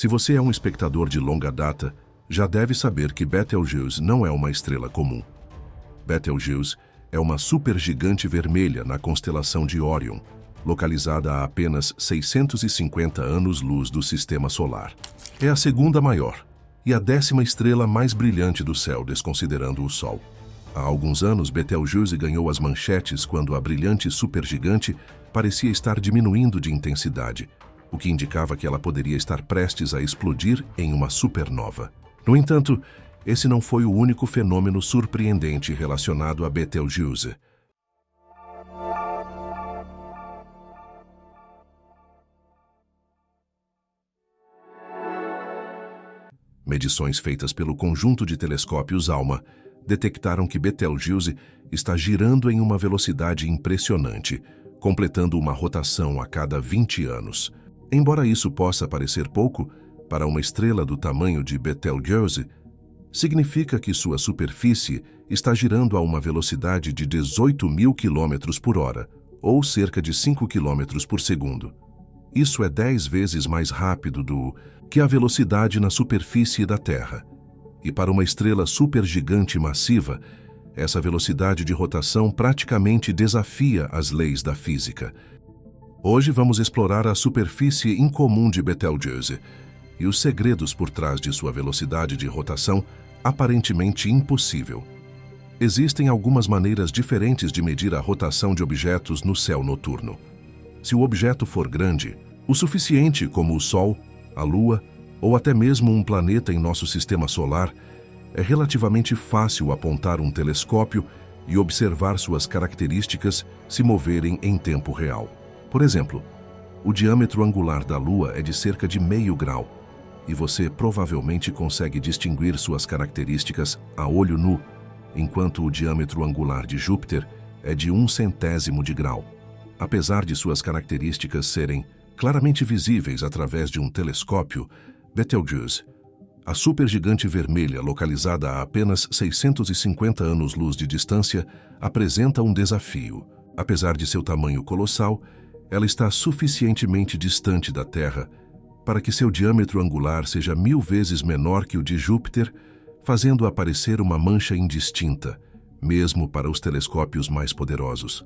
Se você é um espectador de longa data, já deve saber que Betelgeuse não é uma estrela comum. Betelgeuse é uma supergigante vermelha na constelação de Órion, localizada a apenas 650 anos-luz do Sistema Solar. É a segunda maior e a 10ª estrela mais brilhante do céu, desconsiderando o Sol. Há alguns anos, Betelgeuse ganhou as manchetes quando a brilhante supergigante parecia estar diminuindo de intensidade, o que indicava que ela poderia estar prestes a explodir em uma supernova. No entanto, esse não foi o único fenômeno surpreendente relacionado a Betelgeuse. Medições feitas pelo conjunto de telescópios ALMA detectaram que Betelgeuse está girando em uma velocidade impressionante, completando uma rotação a cada 20 anos. Embora isso possa parecer pouco, para uma estrela do tamanho de Betelgeuse, significa que sua superfície está girando a uma velocidade de 18.000 km por hora, ou cerca de 5 km por segundo. Isso é 10 vezes mais rápido que a velocidade na superfície da Terra. E para uma estrela supergigante massiva, essa velocidade de rotação praticamente desafia as leis da física. Hoje vamos explorar a superfície incomum de Betelgeuse e os segredos por trás de sua velocidade de rotação aparentemente impossível. Existem algumas maneiras diferentes de medir a rotação de objetos no céu noturno. Se o objeto for grande, o suficiente como o Sol, a Lua ou até mesmo um planeta em nosso sistema solar, é relativamente fácil apontar um telescópio e observar suas características se moverem em tempo real. Por exemplo, o diâmetro angular da Lua é de cerca de meio grau, e você provavelmente consegue distinguir suas características a olho nu, enquanto o diâmetro angular de Júpiter é de 1/100º de grau. Apesar de suas características serem claramente visíveis através de um telescópio, Betelgeuse, a supergigante vermelha localizada a apenas 650 anos-luz de distância, apresenta um desafio. Apesar de seu tamanho colossal, ela está suficientemente distante da Terra para que seu diâmetro angular seja 1000 vezes menor que o de Júpiter, fazendo aparecer uma mancha indistinta, mesmo para os telescópios mais poderosos.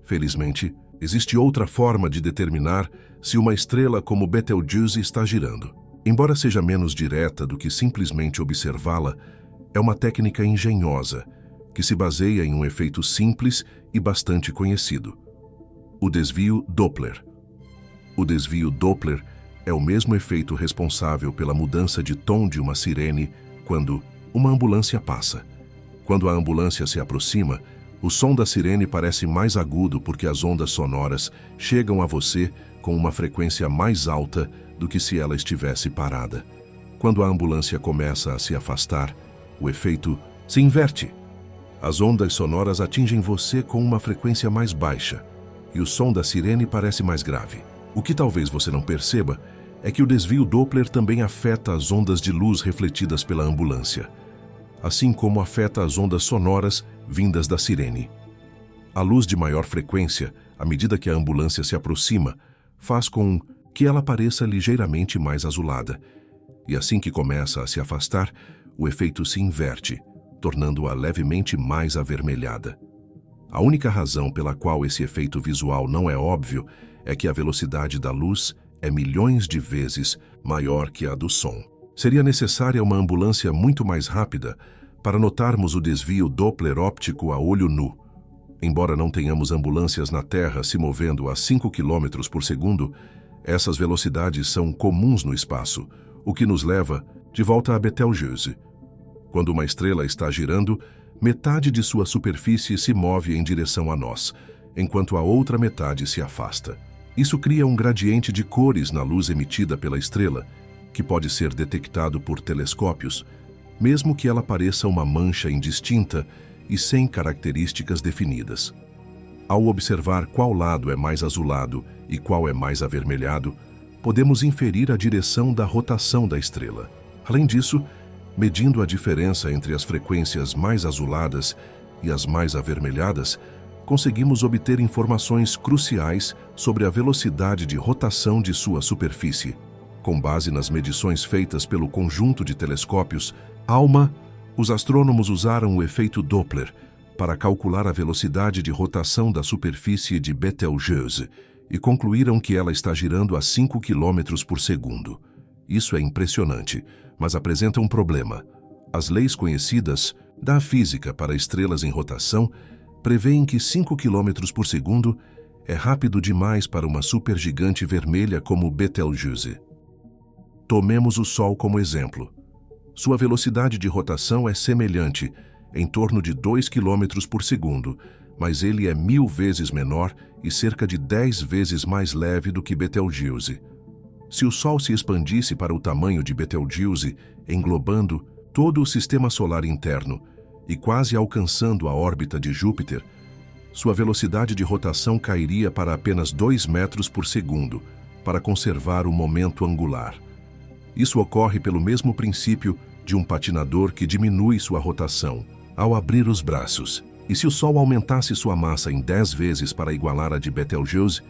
Felizmente, existe outra forma de determinar se uma estrela como Betelgeuse está girando. Embora seja menos direta do que simplesmente observá-la, é uma técnica engenhosa, que se baseia em um efeito simples e bastante conhecido: o desvio Doppler. O desvio Doppler é o mesmo efeito responsável pela mudança de tom de uma sirene quando uma ambulância passa. Quando a ambulância se aproxima, o som da sirene parece mais agudo porque as ondas sonoras chegam a você com uma frequência mais alta do que se ela estivesse parada. Quando a ambulância começa a se afastar, o efeito se inverte. As ondas sonoras atingem você com uma frequência mais baixa e o som da sirene parece mais grave. O que talvez você não perceba é que o desvio Doppler também afeta as ondas de luz refletidas pela ambulância, assim como afeta as ondas sonoras vindas da sirene. A luz de maior frequência, à medida que a ambulância se aproxima, faz com que ela pareça ligeiramente mais azulada, e assim que começa a se afastar, o efeito se inverte, tornando-a levemente mais avermelhada. A única razão pela qual esse efeito visual não é óbvio é que a velocidade da luz é milhões de vezes maior que a do som. Seria necessária uma ambulância muito mais rápida para notarmos o desvio Doppler óptico a olho nu. Embora não tenhamos ambulâncias na Terra se movendo a 5 km por segundo, essas velocidades são comuns no espaço, o que nos leva de volta a Betelgeuse. Quando uma estrela está girando, metade de sua superfície se move em direção a nós, enquanto a outra metade se afasta. Isso cria um gradiente de cores na luz emitida pela estrela, que pode ser detectado por telescópios, mesmo que ela pareça uma mancha indistinta e sem características definidas. Ao observar qual lado é mais azulado e qual é mais avermelhado, podemos inferir a direção da rotação da estrela. Além disso, medindo a diferença entre as frequências mais azuladas e as mais avermelhadas, conseguimos obter informações cruciais sobre a velocidade de rotação de sua superfície. Com base nas medições feitas pelo conjunto de telescópios ALMA, os astrônomos usaram o efeito Doppler para calcular a velocidade de rotação da superfície de Betelgeuse e concluíram que ela está girando a 5 km por segundo. Isso é impressionante, mas apresenta um problema. As leis conhecidas da física para estrelas em rotação prevêem que 5 km por segundo é rápido demais para uma supergigante vermelha como Betelgeuse. Tomemos o Sol como exemplo. Sua velocidade de rotação é semelhante, em torno de 2 km por segundo, mas ele é 1000 vezes menor e cerca de 10 vezes mais leve do que Betelgeuse. Se o Sol se expandisse para o tamanho de Betelgeuse, englobando todo o sistema solar interno e quase alcançando a órbita de Júpiter, sua velocidade de rotação cairia para apenas 2 metros por segundo, para conservar o momento angular. Isso ocorre pelo mesmo princípio de um patinador que diminui sua rotação ao abrir os braços. E se o Sol aumentasse sua massa em 10 vezes para igualar a de Betelgeuse,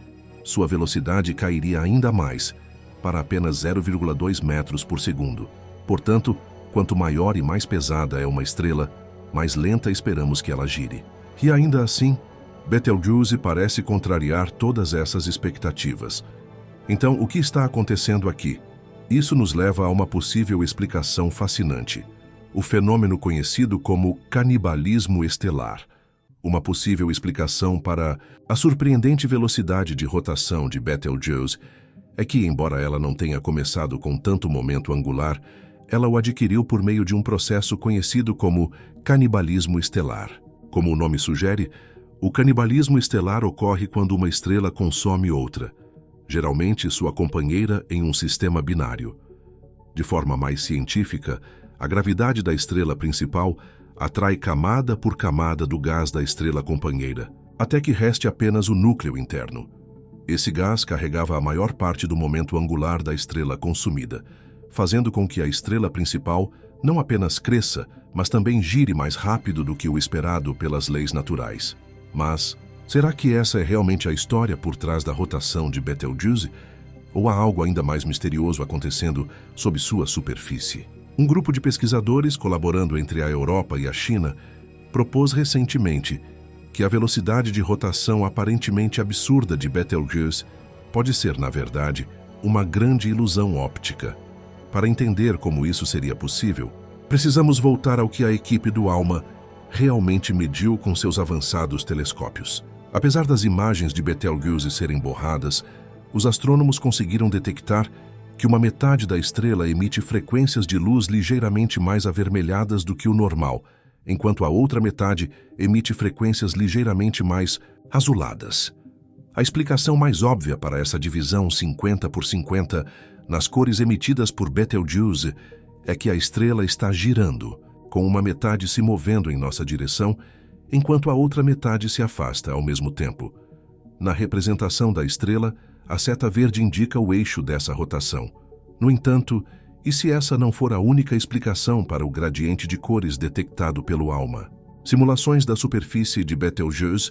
sua velocidade cairia ainda mais, para apenas 0,2 metros por segundo. Portanto, quanto maior e mais pesada é uma estrela, mais lenta esperamos que ela gire. E ainda assim, Betelgeuse parece contrariar todas essas expectativas. Então, o que está acontecendo aqui? Isso nos leva a uma possível explicação fascinante: o fenômeno conhecido como canibalismo estelar. Uma possível explicação para a surpreendente velocidade de rotação de Betelgeuse é que, embora ela não tenha começado com tanto momento angular, ela o adquiriu por meio de um processo conhecido como canibalismo estelar. Como o nome sugere, o canibalismo estelar ocorre quando uma estrela consome outra, geralmente sua companheira em um sistema binário. De forma mais científica, a gravidade da estrela principal atrai camada por camada do gás da estrela companheira, até que reste apenas o núcleo interno. Esse gás carregava a maior parte do momento angular da estrela consumida, fazendo com que a estrela principal não apenas cresça, mas também gire mais rápido do que o esperado pelas leis naturais. Mas, será que essa é realmente a história por trás da rotação de Betelgeuse? Ou há algo ainda mais misterioso acontecendo sob sua superfície? Um grupo de pesquisadores, colaborando entre a Europa e a China, propôs recentemente que a velocidade de rotação aparentemente absurda de Betelgeuse pode ser, na verdade, uma grande ilusão óptica. Para entender como isso seria possível, precisamos voltar ao que a equipe do ALMA realmente mediu com seus avançados telescópios. Apesar das imagens de Betelgeuse serem borradas, os astrônomos conseguiram detectar que uma metade da estrela emite frequências de luz ligeiramente mais avermelhadas do que o normal, enquanto a outra metade emite frequências ligeiramente mais azuladas. A explicação mais óbvia para essa divisão 50 por 50 nas cores emitidas por Betelgeuse é que a estrela está girando, com uma metade se movendo em nossa direção, enquanto a outra metade se afasta ao mesmo tempo. Na representação da estrela, a seta verde indica o eixo dessa rotação. No entanto, e se essa não for a única explicação para o gradiente de cores detectado pelo ALMA? Simulações da superfície de Betelgeuse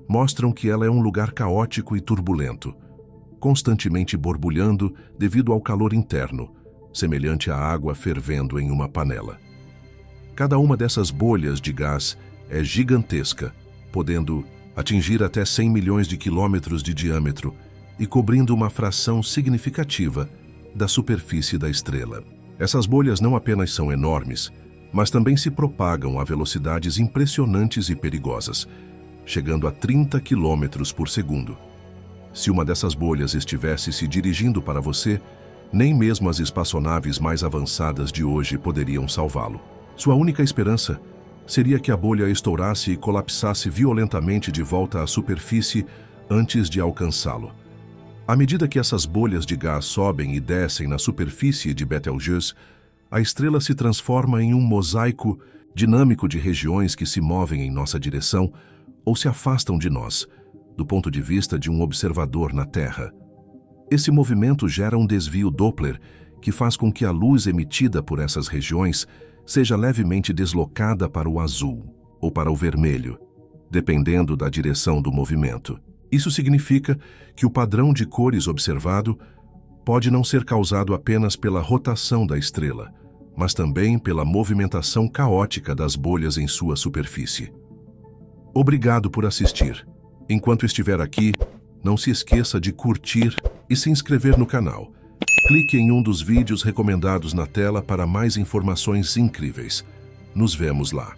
mostram que ela é um lugar caótico e turbulento, constantemente borbulhando devido ao calor interno, semelhante à água fervendo em uma panela. Cada uma dessas bolhas de gás é gigantesca, podendo atingir até 100 milhões de quilômetros de diâmetro e cobrindo uma fração significativa da superfície da estrela. Essas bolhas não apenas são enormes, mas também se propagam a velocidades impressionantes e perigosas, chegando a 30 km por segundo. Se uma dessas bolhas estivesse se dirigindo para você, nem mesmo as espaçonaves mais avançadas de hoje poderiam salvá-lo. Sua única esperança seria que a bolha estourasse e colapsasse violentamente de volta à superfície antes de alcançá-lo. À medida que essas bolhas de gás sobem e descem na superfície de Betelgeuse, a estrela se transforma em um mosaico dinâmico de regiões que se movem em nossa direção ou se afastam de nós, do ponto de vista de um observador na Terra. Esse movimento gera um desvio Doppler que faz com que a luz emitida por essas regiões seja levemente deslocada para o azul ou para o vermelho, dependendo da direção do movimento. Isso significa que o padrão de cores observado pode não ser causado apenas pela rotação da estrela, mas também pela movimentação caótica das bolhas em sua superfície. Obrigado por assistir. Enquanto estiver aqui, não se esqueça de curtir e se inscrever no canal. Clique em um dos vídeos recomendados na tela para mais informações incríveis. Nos vemos lá.